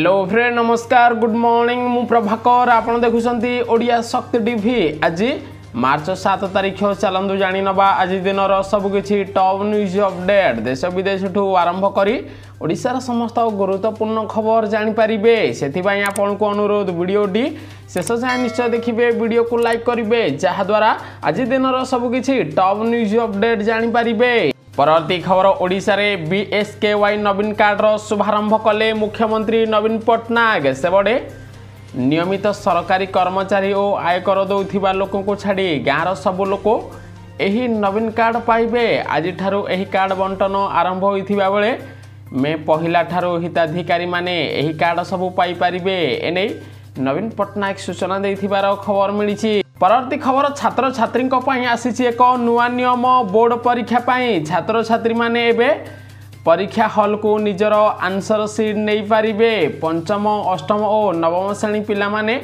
Hello friend नमस्कार good morning मु प्रभाकर आपण देखुछंती ओडिया शक्ति टीवी आज मार्च 7 तारिख चलंदु जानि नबा आज दिनर सब किछि टॉप न्यूज अपडेट देश विदेश ठू आरंभ करी ओडिशार समस्त गुरुत्वपूर्ण खबर जानि परिबे सेथिबाई आपण को अनुरोध वीडियोटी शेष जाय निश्चय देखिबे वीडियो को लाइक करिवे जहा द्वारा आज दिनर सब किछि टॉप न्यूज अपडेट जानि परिबे। परवर्ती खबर ओडिशा रे बीएसकेवाई नवीन कार्ड रो शुभारंभ कले मुख्यमंत्री नवीन पट्टनायक सेबडे नियमित सरकारी कर्मचारी और आयकर दौथिबा लोक को छाड़ी गाँव सबु लोक एही नवीन कार्ड पाइबे। आज ठारू एही कार्ड बंटन आरंभ होइथिबा बेले मे पहिला ठारू हिताधिकारी माने एही कार्ड सबु पाई परिबे एनै नवीन पट्टनायक सूचना देथिबार खबर मिलिछि। परवर्ती खबर छात्र छात्री आसी एक नुआ नियम बोर्ड परीक्षा पाई छात्र छात्री माने एबे परीक्षा हॉल को निजर आंसर सीट नहीं पारिबे। पंचम अष्टम और नवम श्रेणी पिला माने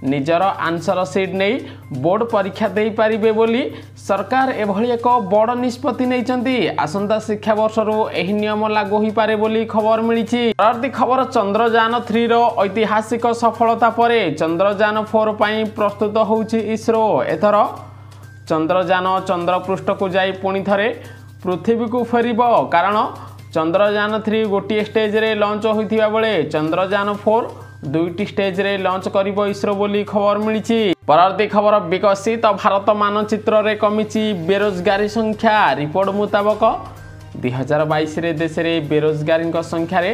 निजर आंसर सीट नहीं बोर्ड परीक्षा दे पारिबे बोली सरकार एभली एक बड़ निष्पत्ति नैचंती। आसंता शिक्षा वर्ष एही नियम लागू हो पारे बोली खबर मिलिछि। परवर्ती खबर चंद्रयान 3 रो ऐतिहासिक सफलता परे चंद्रयान 4 पई प्रस्तुत होउछि इसरो। एथर चंद्रयान चंद्रपृष्ठ को जाई पुणी थरे पृथ्वी को फेरिबो कारण चंद्रयान 3 गोटे स्टेज रे लॉन्च होइथिबा बेले चंद्रयान 4 दुईटी स्टेज रे लॉन्च करिबो इसरो बोली खबर मिलिछि। परवर्ती खबर विकसित भारत मानचित्र रे कमिछि बेरोजगारी संख्या। रिपोर्ट मुताबक 2022 रे देश रे बेरोजगारी संख्या रे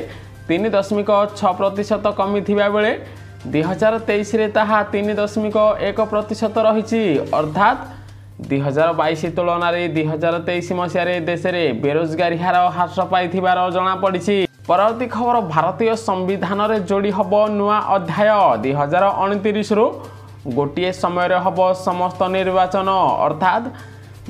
3.6% कमी थिबा बेले 2023 रे ताहा 3.1% रहिछि अर्थात 2022 तुलन में 2023 मसीह रे देश रे बेरोजगारी हार ह्रास पाइथिबार जणा पड़िछि। परवर्ती खबर भारतीय संविधान रे जोड़ी हब नुआ अध्याय 2029 रु गोटे समय रे हब समस्त निर्वाचन अर्थात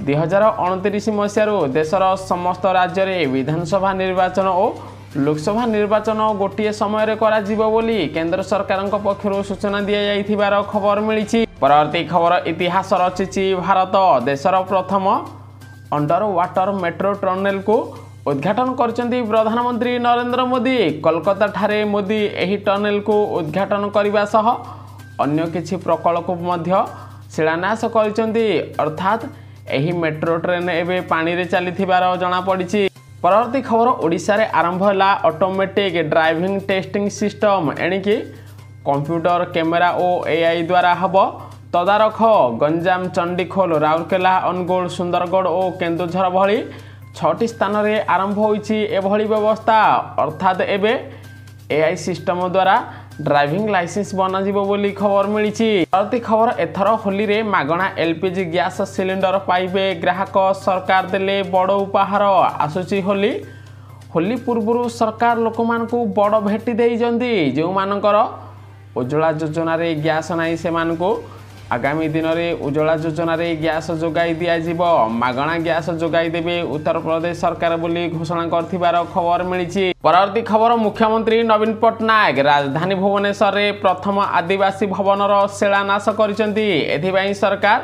2029 मसीह रु देशर समस्त राज्य रे विधानसभा निर्वाचन और लोकसभा निर्वाचन गोटे समय रे करा जिवो बोली केंद्र सरकार पक्षरु सूचना दिया जाइथिबार खबर मिलिछि। परवर्ती खबर इतिहास रचिछि भारत देशर प्रथम अंडर वाटर मेट्रो टनल को उद्घाटन करचंती प्रधानमंत्री नरेंद्र मोदी। कोलकाता ठारे मोदी एही टनल को उद्घाटन करबा सह अन्य किछि प्रकल्प मध्य शिलान्यास करचंती अर्थात एही मेट्रो ट्रेन एबे पानी रे चलीथिबार जणा पड़िछि। परवर्ती खबर ओडिशा रे आरंभ होला ऑटोमेटिक ड्राइविंग टेस्टिंग सिस्टम एणिकी कंप्यूटर कैमेरा और एआई द्वारा हब तदारख। गंजाम चंडीखोल राउरकेला अनुगोल सुंदरगढ़ और केन्दुझर भली 6टी स्थान रे आरंभ होइछि एभली व्यवस्था अर्थात एबे एआई सिस्टम द्वारा ड्राइविंग लाइसेंस बनाजिबो बोली खबर मिलिछि। परवर्ती खबर एथर होली रे मागणा एलपीजी गैस सिलिंडर पाइबे ग्राहक सरकार देले बड़ उपहार आसुछि होली। होली पूर्व सरकार लोक मानकु बड़ भेटी देई जंदी जो मानकर उज्ज्वला योजना रे गैस नाही से मानकु आगामी दिन में उज्ज्वला योजना रे गैस जोगाई दिया जिवो मागणा गैस जोगाई देबे उत्तर प्रदेश सरकार बोली घोषणा करथिबार खबर मिलिछि। परवर्ती खबर मुख्यमंत्री नवीन पट्टनायक राजधानी भुवनेश्वर रे प्रथम आदिवासी भवनर शिलान्यास करिसेंती। एथिबाई सरकार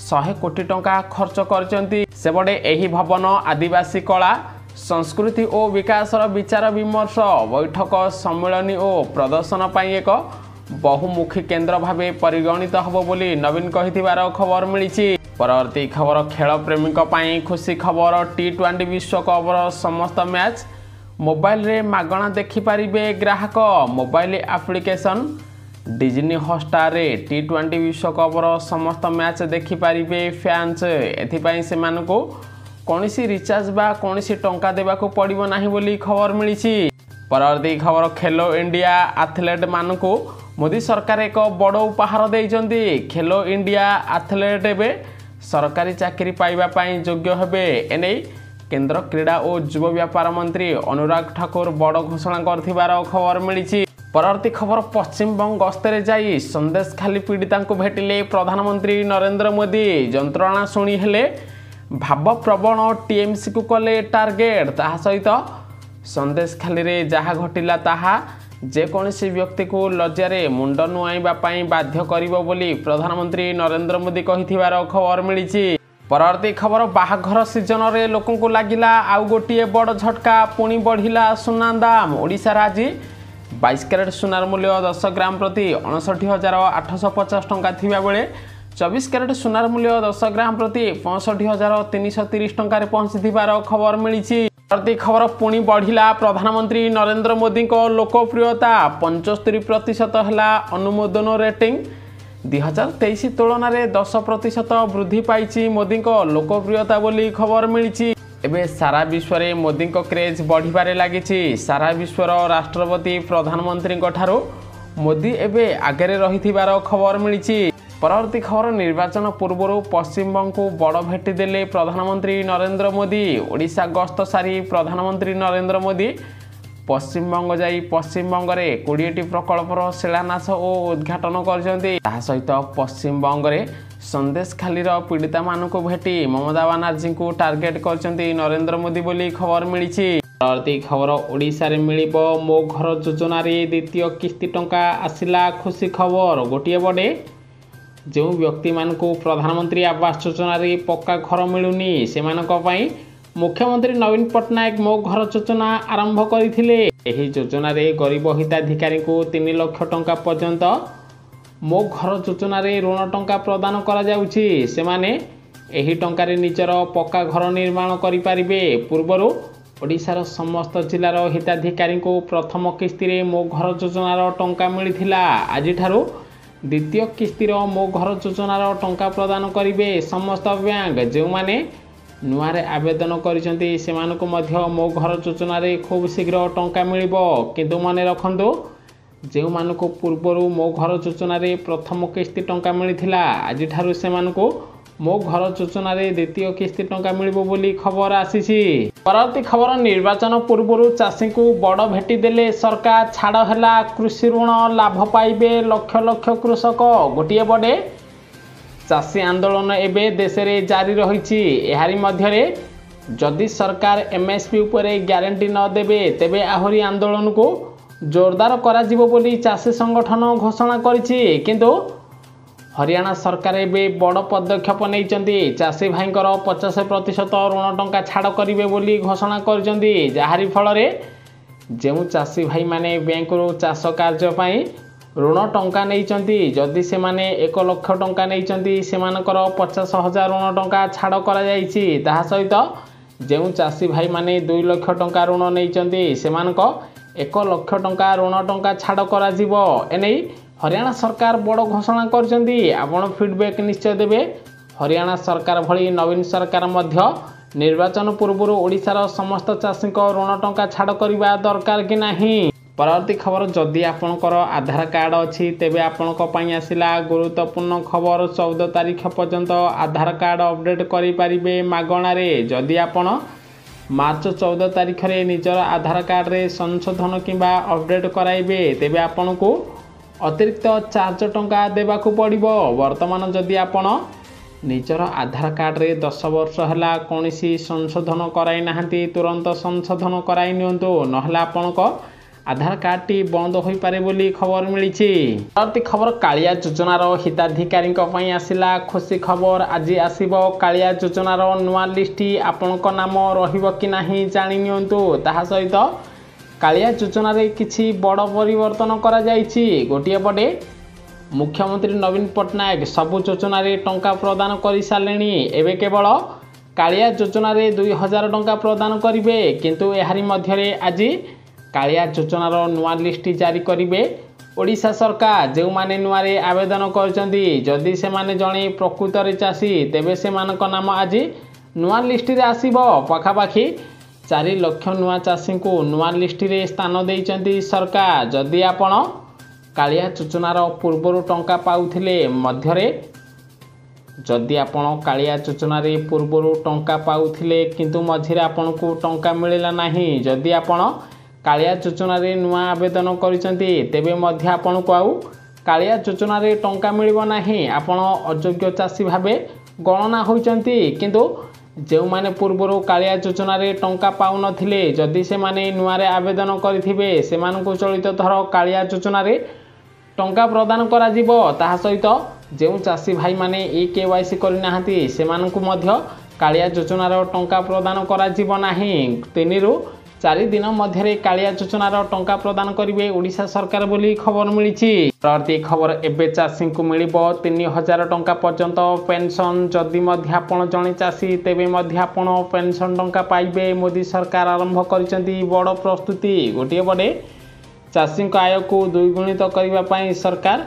100 कोटी टंका खर्च करिसेंती। सेबडे एही भवन आदिवासी कला संस्कृति और विकासर विचार विमर्श बैठक सम्मेलनी और प्रदर्शन पाई एक बहुमुखी केंद्र भावे परिगणित हबो बोली नवीन कहिथिबार खबर मिलिछि। परवर्ती खबर खेल प्रेमीक पाई खुशी खबर T20 विश्वकपर समस्त मैच मोबाइल रे मागणा देखि पारिबे ग्राहक। मोबाइल एप्लिकेशन डिज्नी हॉटस्टार रे T20 विश्वकपर समस्त मैच देखि पारिबे फैंस। एथिपाई से मानको कोनसी रिचार्ज बा कोनसी टंका देबा को पड़िबो नाही बोली खबर मिलिछि। परवर्ती खबर खेलो इंडिया एथलेट मानकु मोदी सरकार एक बड़ उपहार देइचंदी। खेलो इंडिया एथलेट एबे सरकारी चाकरी पाइबा पाई योग्य हेबे एनै केंद्र क्रीड़ा और युवा व्यापार मंत्री अनुराग ठाकुर बड़ घोषणा करथिबार खबर मिलिछि। परवर्ती खबर पश्चिम बंग गस्तरे जाई संदेश खाली पीड़िता को भेटिले प्रधानमंत्री नरेंद्र मोदी। जंत्रणा शुणी हेले भाव प्रवण टीएमसी को कले टार्गेट ताहा सहित संदेश खाली रे जहा घटिला ताहा जेकोसी व्यक्ति को लज्जारे मुंड नुआइबा पाई बाध्य करिबो बोली प्रधानमंत्री नरेंद्र मोदी कहिथिबार खबर मिलिछि। परवर्ती खबर बाहाघर सीजन रे लोकंकु लागिला आउ गोटिए बड़ झटका पुणी बढ़िला सुना दाम। ओडिशा आज 22 କ୍ୟାରେଟ୍ ସୁନାର ମୂଲ୍ୟ 10 ଗ୍ରାମ ପ୍ରତି 59,850 ଟଙ୍କା ଥିବା ବେଳେ 24 କ୍ୟାରେଟ୍ ସୁନାର ମୂଲ୍ୟ 10 ଗ୍ରାମ ପ୍ରତି 65,330 ଟଙ୍କାରେ ପହଞ୍ଚିଥିବାର ଖବର ମିଳିଛି। ପ୍ରତି ଖବର ପୁଣି ବଢ଼ିଲା ପ୍ରଧାନମନ୍ତ୍ରୀ ନରେନ୍ଦ୍ର ମୋଦିଙ୍କ ଲୋକପ୍ରିୟତା 75% ହେଲା ଅନୁମୋଦନ ରେଟିଂ 2023 ତୁଳନାରେ 10% ବୃଦ୍ଧି ପାଇଛି ମୋଦିଙ୍କ ଲୋକପ୍ରିୟତା ବୋଲି ଖବର ମିଳିଛି। ଏବେ ସାରା ବିଶ୍ୱରେ ମୋଦିଙ୍କ କ୍ରେଜ୍ ବଢ଼ିବାରେ ଲାଗିଛି। ସାରା ବିଶ୍ୱର ରାଷ୍ଟ୍ରପତି ପ୍ରଧାନମନ୍ତ୍ରୀଙ୍କ ଠାରୁ ମୋଦି ଏବେ ଆଗରେ ରହିଥିବାର ଖବର ମିଳିଛି। ପରବର୍ତ୍ତୀ ଖବର ନିର୍ବାଚନ ପୂର୍ବରୁ ପଶ୍ଚିମବଙ୍ଗକୁ ବଡ଼ ଭେଟି ଦେଲେ ପ୍ରଧାନମନ୍ତ୍ରୀ ନରେନ୍ଦ୍ର ମୋଦି। ଓଡ଼ିଶା ଗସ୍ତ ସାରି ପ୍ରଧାନମନ୍ତ୍ରୀ ନରେନ୍ଦ୍ର ମୋଦି ପଶ୍ଚିମବଙ୍ଗ ଯାଇ ପଶ୍ଚିମବଙ୍ଗରେ 20ଟି ପ୍ରକଳ୍ପର ଶିଳାନ୍ୟାସ ଓ ଉଦ୍ଘାଟନ କରିଛନ୍ତି। ତାହା ସହିତ ପଶ୍ଚିମବଙ୍ଗରେ ସନ୍ଦେଶଖାଲିର ପୀଡ଼ିତାମାନଙ୍କୁ ଭେଟି ମମତା ବାନାର୍ଜୀଙ୍କୁ ଟାର୍ଗେଟ କରିଛନ୍ତି ନରେନ୍ଦ୍ର ମୋଦି ବୋଲି ଖବର ମିଳିଛି। ପରବର୍ତ୍ତୀ ଖବର ଓଡ଼ିଶାରେ ମିଳିବ ମୋ ଘର ଯୋଜନାରେ ଦ୍ୱିତୀୟ କିସ୍ତି ଟଙ୍କା ଆସିଲା ଖୁସି ଖବର। ଗୋଟିଏ ପଟେ ଯେଉଁ ବ୍ୟକ୍ତିମାନଙ୍କୁ ପ୍ରଧାନମନ୍ତ୍ରୀ ଆବାସ ଯୋଜନାରେ ପକ୍କା ଘର ମିଳୁନି ସେମାନଙ୍କ ପାଇଁ ମୁଖ୍ୟମନ୍ତ୍ରୀ ନବୀନ ପଟ୍ଟନାୟକ ମୋ ଘର ଯୋଜନା ଆରମ୍ଭ କରିଥିଲେ। ଏହି ଯୋଜନାରେ ଗରିବ ହିତାଧିକାରୀଙ୍କୁ 3 ଲକ୍ଷ ଟଙ୍କା ପର୍ଯ୍ୟନ୍ତ ମୋ ଘର ଯୋଜନାରେ ଋଣ ଟଙ୍କା ପ୍ରଦାନ କରାଯାଉଛି। ସେମାନେ ଏହି ଟଙ୍କାରେ ନିଜର ପକ୍କା ଘର ନିର୍ମାଣ କରିପାରିବେ। ପୂର୍ବରୁ ଓଡ଼ିଶାର ସମସ୍ତ ଜିଲ୍ଲାର ହିତାଧିକାରୀଙ୍କୁ ପ୍ରଥମ କିସ୍ତିରେ ମୋ ଘର ଯୋଜନାର ଟଙ୍କା ମିଳିଥିଲା। ଆଜିଠାରୁ ଦ୍ୱିତୀୟ କିସ୍ତିର ମୋ ଘର ଯୋଜନାର ଟଙ୍କା ପ୍ରଦାନ କରିବେ ସମସ୍ତ ବ୍ୟାଙ୍କ। ଯେଉଁମାନେ ନୂଆରେ ଆବେଦନ କରିଛନ୍ତି ସେମାନଙ୍କୁ ମଧ୍ୟ ମୋ ଘର ଯୋଜନାରେ ଖୁବ୍ ଶୀଘ୍ର ଟଙ୍କା ମିଳିବ। କିନ୍ତୁ ମନେ ରଖନ୍ତୁ, ଯେଉଁମାନଙ୍କୁ ପୂର୍ବରୁ ମୋ ଘର ଯୋଜନାରେ ପ୍ରଥମ କିସ୍ତି ଟଙ୍କା ମିଳିଥିଲା ଆଜିଠାରୁ ସେମାନଙ୍କୁ ମୋ ଘର ଯୋଜନାରେ ଦ୍ୱିତୀୟ କିସ୍ତି ଟଙ୍କା ମିଳିବ ବୋଲି ଖବର ଆସିଛି। ପରବର୍ତ୍ତୀ ଖବର ନିର୍ବାଚନ ପୂର୍ବରୁ ଚାଷୀଙ୍କୁ ବଡ଼ ଭେଟି ଦେଲେ ସରକାର। ଛାଡ଼ ହେଲା କୃଷି ଋଣ, ଲାଭ ପାଇବେ ଲକ୍ଷ ଲକ୍ଷ କୃଷକ। ଗୋଟିଏ ପଟେ ଚାଷୀ ଆନ୍ଦୋଳନ ଏବେ ଦେଶରେ ଜାରି ରହିଛି। ଏହାରି ମଧ୍ୟରେ ଯଦି ସରକାର MSP ଉପରେ ଗ୍ୟାରେଣ୍ଟି ନ ଦେବେ ତେବେ ଆହୁରି ଆନ୍ଦୋଳନକୁ ଜୋରଦାର କରାଯିବ ବୋଲି ଚାଷୀ ସଂଗଠନ ଘୋଷଣା କରିଛି। କିନ୍ତୁ ହରିୟାଣା ସରକାର ଏବେ ବଡ଼ ପଦକ୍ଷେପ ନେଇଛନ୍ତି। ଚାଷୀ ଭାଇଙ୍କର 50% ଋଣ ଟଙ୍କା ଛାଡ଼ କରିବେ ବୋଲି ଘୋଷଣା କରିଛନ୍ତି। ଯାହାରି ଫଳରେ ଯେଉଁ ଚାଷୀ ଭାଇମାନେ ବ୍ୟାଙ୍କରୁ ଚାଷ କାର୍ଯ୍ୟ ପାଇଁ ଋଣ ଟଙ୍କା ନେଇଛନ୍ତି, ଯଦି ସେମାନେ 1 ଲକ୍ଷ ଟଙ୍କା ନେଇଛନ୍ତି ସେମାନଙ୍କର 50,000 ଋଣ ଟଙ୍କା ଛାଡ଼ କରାଯାଇଛି। ତାହା ସହିତ ଯେଉଁ ଚାଷୀ ଭାଇମାନେ 2 ଲକ୍ଷ ଟଙ୍କା ଋଣ ନେଇଛନ୍ତି ସେମାନଙ୍କ 1 ଲକ୍ଷ ଟଙ୍କା ଋଣ ଟଙ୍କା ଛାଡ଼ କରାଯିବ। ଏନେଇ ହରିୟାଣା ସରକାର ବଡ଼ ଘୋଷଣା କରିଛନ୍ତି। ଆପଣ ଫିଡ଼ବ୍ୟାକ୍ ନିଶ୍ଚୟ ଦେବେ। ହରିୟାଣା ସରକାର ଭଳି ନବୀନ ସରକାର ମଧ୍ୟ ନିର୍ବାଚନ ପୂର୍ବରୁ ଓଡ଼ିଶାର ସମସ୍ତ ଚାଷୀଙ୍କ ଋଣ ଟଙ୍କା ଛାଡ଼ କରିବା ଦରକାର କି ନାହିଁ। ପରବର୍ତ୍ତୀ ଖବର, ଯଦି ଆପଣଙ୍କର ଆଧାର କାର୍ଡ଼ ଅଛି ତେବେ ଆପଣଙ୍କ ପାଇଁ ଆସିଲା ଗୁରୁତ୍ୱପୂର୍ଣ୍ଣ ଖବର। 14 ତାରିଖ ପର୍ଯ୍ୟନ୍ତ ଆଧାର କାର୍ଡ଼ ଅପଡ଼େଟ୍ କରିପାରିବେ ମାଗଣାରେ। ଯଦି ଆପଣ ମାର୍ଚ୍ଚ 14 ତାରିଖରେ ନିଜର ଆଧାର କାର୍ଡ଼ରେ ସଂଶୋଧନ କିମ୍ବା ଅପଡ଼େଟ୍ କରାଇବେ ତେବେ ଆପଣଙ୍କୁ ଅତିରିକ୍ତ ଚାର୍ଜ ଟଙ୍କା ଦେବାକୁ ପଡ଼ିବ। ବର୍ତ୍ତମାନ ଯଦି ଆପଣ ନିଜର ଆଧାର କାର୍ଡ଼ରେ 10 ବର୍ଷ ହେଲା କୌଣସି ସଂଶୋଧନ କରାଇ ନାହାନ୍ତି ତୁରନ୍ତ ସଂଶୋଧନ କରାଇ ନିଅନ୍ତୁ, ନହେଲେ ଆପଣଙ୍କ ଆଧାର କାର୍ଡ଼ଟି ବନ୍ଦ ହୋଇପାରେ ବୋଲି ଖବର ମିଳିଛି। ପରବର୍ତ୍ତୀ ଖବର, କାଳିଆ ଯୋଜନାର ହିତାଧିକାରୀଙ୍କ ପାଇଁ ଆସିଲା ଖୁସି ଖବର। ଆଜି ଆସିବ କାଳିଆ ଯୋଜନାର ନୂଆ ଲିଷ୍ଟ। ଆପଣଙ୍କ ନାମ ରହିବ କି ନାହିଁ ଜାଣି ନିଅନ୍ତୁ। ତାହା ସହିତ କାଳିଆ ଯୋଜନାରେ କିଛି ବଡ଼ ପରିବର୍ତ୍ତନ କରାଯାଇଛି। ଗୋଟିଏ ପଟେ ମୁଖ୍ୟମନ୍ତ୍ରୀ ନବୀନ ପଟ୍ଟନାୟକ ସବୁ ଯୋଜନାରେ ଟଙ୍କା ପ୍ରଦାନ କରିସାରିଲେଣି। ଏବେ କେବଳ କାଳିଆ ଯୋଜନାରେ 2000 ଟଙ୍କା ପ୍ରଦାନ କରିବେ। କିନ୍ତୁ ଏହାରି ମଧ୍ୟରେ ଆଜି କାଳିଆ ଯୋଜନାର ନୂଆ ଲିଷ୍ଟ ଜାରି କରିବେ ଓଡ଼ିଶା ସରକାର। ଯେଉଁମାନେ ନୂଆରେ ଆବେଦନ କରିଛନ୍ତି, ଯଦି ସେମାନେ ଜଣେ ପ୍ରକୃତରେ ଚାଷୀ ତେବେ ସେମାନଙ୍କ ନାମ ଆଜି ନୂଆ ଲିଷ୍ଟରେ ଆସିବ। ପାଖାପାଖି 4 ଲକ୍ଷ ନୂଆ ଚାଷୀଙ୍କୁ ନୂଆ ଲିଷ୍ଟରେ ସ୍ଥାନ ଦେଇଛନ୍ତି ସରକାର। ଯଦି ଆପଣ କାଳିଆ ଯୋଜନାର ପୂର୍ବରୁ ଟଙ୍କା ପାଉଥିଲେ କିନ୍ତୁ ମଝିରେ ଆପଣଙ୍କୁ ଟଙ୍କା ମିଳିଲା ନାହିଁ, ଯଦି ଆପଣ କାଳିଆ ଯୋଜନାରେ ନୂଆ ଆବେଦନ କରିଛନ୍ତି ତେବେ ମଧ୍ୟ ଆପଣଙ୍କୁ ଆଉ କାଳିଆ ଯୋଜନାରେ ଟଙ୍କା ମିଳିବ ନାହିଁ। ଆପଣ ଅଯୋଗ୍ୟ ଚାଷୀ ଭାବେ ଗଣନା ହୋଇଛନ୍ତି। କିନ୍ତୁ ଯେଉଁମାନେ ପୂର୍ବରୁ କାଳିଆ ଯୋଜନାରେ ଟଙ୍କା ପାଉନଥିଲେ, ଯଦି ସେମାନେ ନୂଆରେ ଆବେଦନ କରିଥିବେ ସେମାନଙ୍କୁ ଚଳିତ ଥର କାଳିଆ ଯୋଜନାରେ ଟଙ୍କା ପ୍ରଦାନ କରାଯିବ। ତାହା ସହିତ ଯେଉଁ ଚାଷୀ ଭାଇମାନେ KYC କରିନାହାନ୍ତି ସେମାନଙ୍କୁ ମଧ୍ୟ କାଳିଆ ଯୋଜନାର ଟଙ୍କା ପ୍ରଦାନ କରାଯିବ ନାହିଁ। 3 ରୁ 4 दिन मध्य कालिया योजनार टंका प्रदान करेंगे ओडिशा सरकार बोली खबर मिली। परवर्ती खबर एवं चाषी को मिल 3000 टंका पर्यंत पेंशन जदि आपण जड़े चाषी तेबे आपण पेंशन टंका पाइबे। मोदी सरकार आरंभ कर बड़ प्रस्तुति। गोटे बड़े चाषी आय को द्विगुणित करने सरकार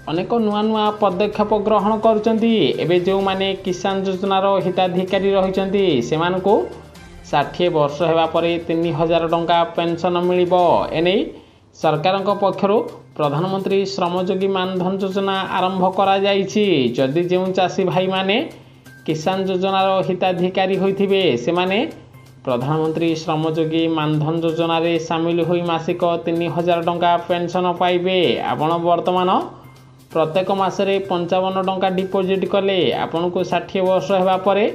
अनेक नुआ नुआ पदक्षेप ग्रहण कर जो माने किसान योजनार हिताधिकारी रही से 60 वर्ष होगा पर 3000 टंका पेंशन मिल। एने सरकार पक्षर प्रधानमंत्री श्रमयोगी मानधन योजना आरंभ करा जदि जो चाषी भाई माने किसान योजनार हिताधिकारी होइथिबे से माने प्रधानमंत्री श्रमयोगी मानधन योजना रे सामिल होई मासिक 3000 टंका पेंशन पाइबे। आपण वर्तमान प्रत्येक मासरे 55 टंका डिपोजिट कले आपन को 60 वर्ष होगा पर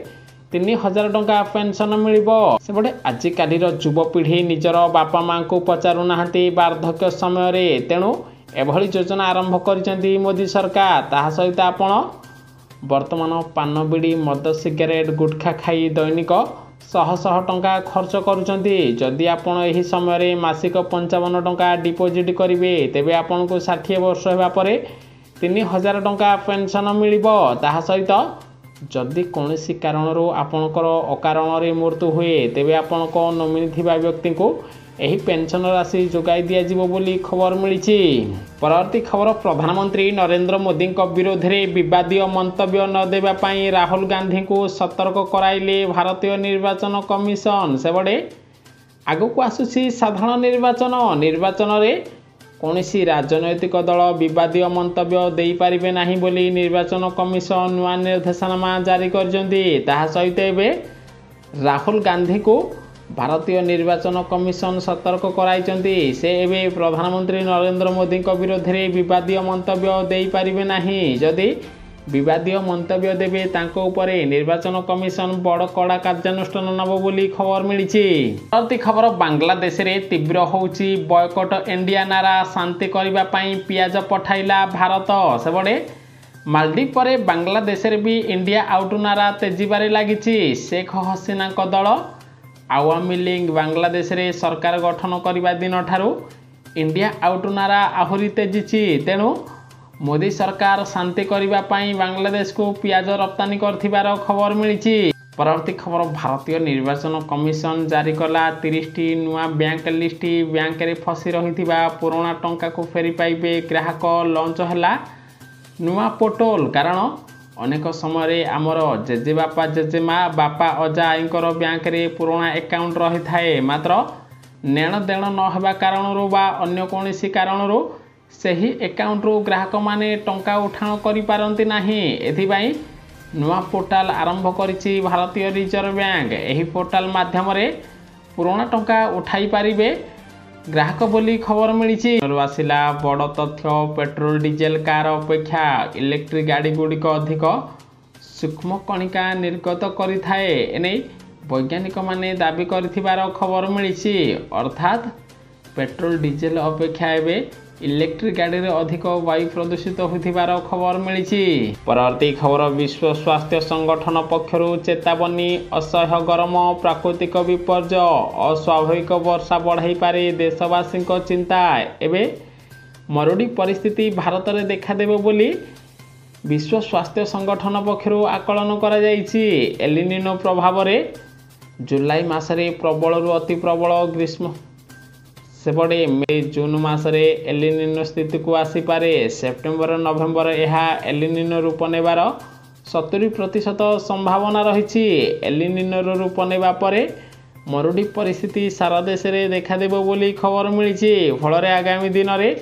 3000 टंका पेंशन मिल। सेपटे आजिकाली युवपीढ़ी निजर बापा माँ को पचारू नाहांती वार्धक्य समय रे, तेणु एभली योजना आरंभ कर मोदी सरकार। ताहा सहित आपण वर्तमान पान बीड़ी मद सिगरेट गुटखा खाई दैनिक शह शह टंका खर्च करुचंती। जदि आपण एही समय रे मासिक 55 टंका डिपोजिट करेंगे तेबे आपण को 60 वर्ष होगा पर 3000 टंका पेंशन मिल। ताहा सहित जदि कौनसी कारणरू आपणकर अकारण रे मृत्यु हुए तेबे आपणक नोमिनी थिबा व्यक्ति को एही पेंशन राशि जोगाई दिया जिवो बोली खबर मिली। परवर्ती खबर प्रधानमंत्री नरेंद्र मोदी विरोध में विवादीय मंतव्य न देवा पाई राहुल गांधी को सतर्क कराइले भारतीय निर्वाचन कमिशन। सेबडे आगक आसुची साधारण निर्वाचन रे कौनसी राजनैतिक दल विवादीय मंतव्य दे पारिबे नाही बोली निर्वाचन कमिशन नुआ निर्देशनामा जारी करजंती। ताहा सहित एबे राहुल गांधी को भारतीय निर्वाचन कमिशन सतर्क कराइचंती। से एबे प्रधानमंत्री नरेंद्र मोदी विरोध में विवादीय मंतव्य दे पारिबे नाही। जदि विवादीय मंतव्य देवे तांको उपरे निर्वाचन कमिशन बड़ कड़ा कार्यानुष्ठान नब बोली खबर मिली। परवर्ती खबर बांग्लादेश रे तीव्र होउची बॉयकट इंडिया नारा शांति करबा पई पियाज पठाइला भारत। सेबडे मालदीव परे बांग्लादेश रे भी इंडिया आउट नारा तेजीबारे लागिची। शेख हसीना को दल आवामी लीग बांग्लादेश रे सरकार गठन करबा दिन ठारू इंडिया आउट नारा आहुरी तेजीची। तेणु मोदी सरकार शांति करबा पई बांग्लादेश को पियाज रप्तानी करथिबार खबर मिली। परवर्ती खबर भारतीय निर्वाचन कमिशन जारी कला 30टी नुआ बैंक लिस्ट। बैंक रे फसी रहिथिबा पुराना टंका को फेरी पाइबे ग्राहक। लॉन्च हैला नुआ पोर्टल। कारण अनेक समय आमर जेजेबापा जेजेमा बापा अजा आईकर बैंक रे पुराना अकाउंट रही थाए, मात्र नेण देण न हेबा कारणरू बा अन्य कोनोसी कारणरू सही अकाउंट रो ग्राहक माने टंका उठाण करि पारंती नाही। एथिबाई नुआ पोर्टाल आरंभ करिछि भारतीय रिजर्व बैंक। एही पोर्टाल माध्यम रे पुराना टंका उठाई पारिबे ग्राहक बोली खबर मिली। आसिला बड़ तथ्य पेट्रोल डीजेल कार अपेक्षा इलेक्ट्रिक गाड़ी गुड़िक अधिक सूक्ष्म कणिका निर्गत करिथाए। एने वैज्ञानिक माने दाबी करथिबार खबर मिली। अर्थात पेट्रोल डीजेल अपेक्षा एबे इलेक्ट्रिक गाड़ी रे अधिक वायु प्रदूषित होथिबार खबर मिली। परवर्ती खबर विश्व स्वास्थ्य संगठन पक्षरु चेतावनी असह्य गरम प्राकृतिक विपर्य अस्वाभाविक वर्षा बढ़ाई पारे देशवासी चिंता। एबे मरुड़ी परिस्थिति भारत में देखा देबो बोली विश्व स्वास्थ्य संगठन पक्षरु आकलन करा जायछि। एलिनिनो प्रभाव रे जुलाई मासरे प्रबल रु अति प्रबल ग्रीष्म सेपटे मे जून मासरे एलिनिनो स्थिति को आसीपारे। सेप्टेम्बर नवेम्बर यह एलिनिनो रूप नेबार 70% संभावना रही। एलिनिनो रूप नेबा परे मरुड़ी परिस्थिति सारा देश में देखादेव बोली खबर मिली। फल आगामी दिन में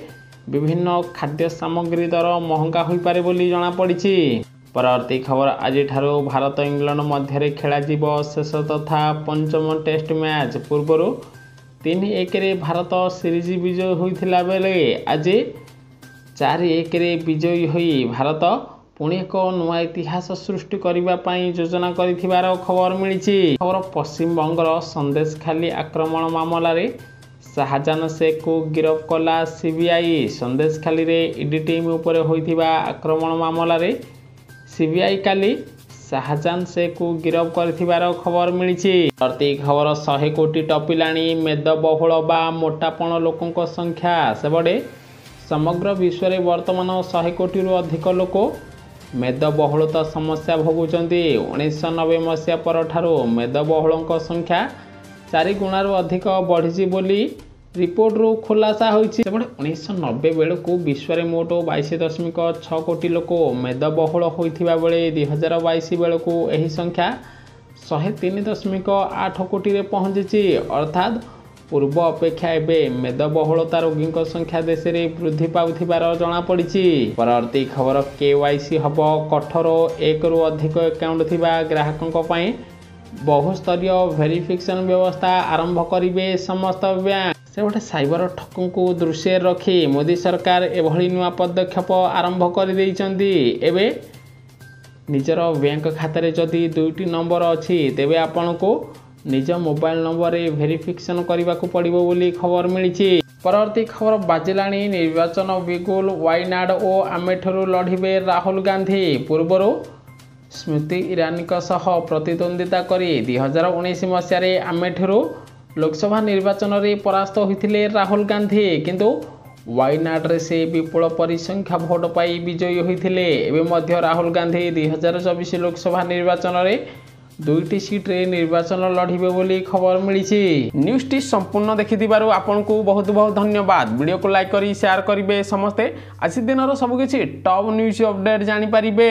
विभिन्न खाद्य सामग्री दर महंगा हो पारे बोली जना पड़ी। परवर्ती खबर आज भारत इंग्लैंड मध्य खेल शेष तथा पंचम टेस्ट मैच पूर्व 3-1 रे भारत सीरीज विजय होइथिला बेले आज 4-1 रे विजयी होई भारत पुणी एक नुआ इतिहास सृष्टि करबा पई योजना करिथिबार खबर मिली। खबर पश्चिम बंगर संदेशखाली आक्रमण मामला रे शाहजान शेख को गिरफ्त कला सीबीआई। संदेशखाली रे ईडी टीम उपरे होइथिबा आक्रमण मामला रे सीबीआई काली शाहजान शेख को गिरफ्त कर खबर मिली। प्रति खबर 100 कोटी टपिलाणी। मेदबहुल बा मोटापण लोकों संख्या सेबड़े समग्र विश्व में वर्तमान 100 कोटी अधिक लोक मेदबहुलता समस्या भोगुंट। 1990 मसीहा पर मेदबहुलों संख्या 4 गुणारू अधिक बढ़ी बोली रिपोर्टरू खुलासा होती। 1990 बेलू विश्व में मोट 22.6 कोटी लोक मेदबहुल होता बेले 2022 बेलू यह संख्या 103.8 कोटी रे पहुंची। अर्थात पूर्व अपेक्षा एवं मेदबहुलता रोगी संख्या देश में वृद्धि पाउथिबार जनापड़ी। परवर्ती खबर KYC हम कठोर 1 रु अधिक अकाउंट थिबा ग्राहकों पर बहुस्तरीय वेरिफिकेशन व्यवस्था आरंभ करेंगे समस्त बैंक। से गोटे साइबर ठकों को दृश्य रखी मोदी सरकार एभली नुआ पदक्षेप आरंभ कर देइचंदी। निजर बैंक खाते जदि 2टी नंबर अच्छी तेबे आपण को निज मोबाइल नंबर रे वेरिफिकेशन करने को पड़ो बोली खबर मिली। परवर्ती खबर बाजिलाणी निर्वाचन बिगुल वायनाड और आमेठरू लड़िबे राहुल गांधी। पूर्वर स्मृति ईरानी सह प्रतिद्वंदिता करी 2019 मसीह आमेठरू लोकसभा निर्वाचन में परास्त होते राहुल गांधी, किंतु वायनाड से विपुल परिसंख्या भोट पाई विजयी होते। राहुल गांधी 2024 लोकसभा निर्वाचन में 2टी सीट रे निर्वाचन लड़िबे बोली खबर मिली। न्यूज़ टी संपूर्ण देखिथिबारु आपनको बहुत बहुत धन्यवाद। वीडियो को लाइक करी शेयर करिवे समस्ते। आज दिन सबकिछि टॉप न्यूज़ अपडेट जानि परिबे।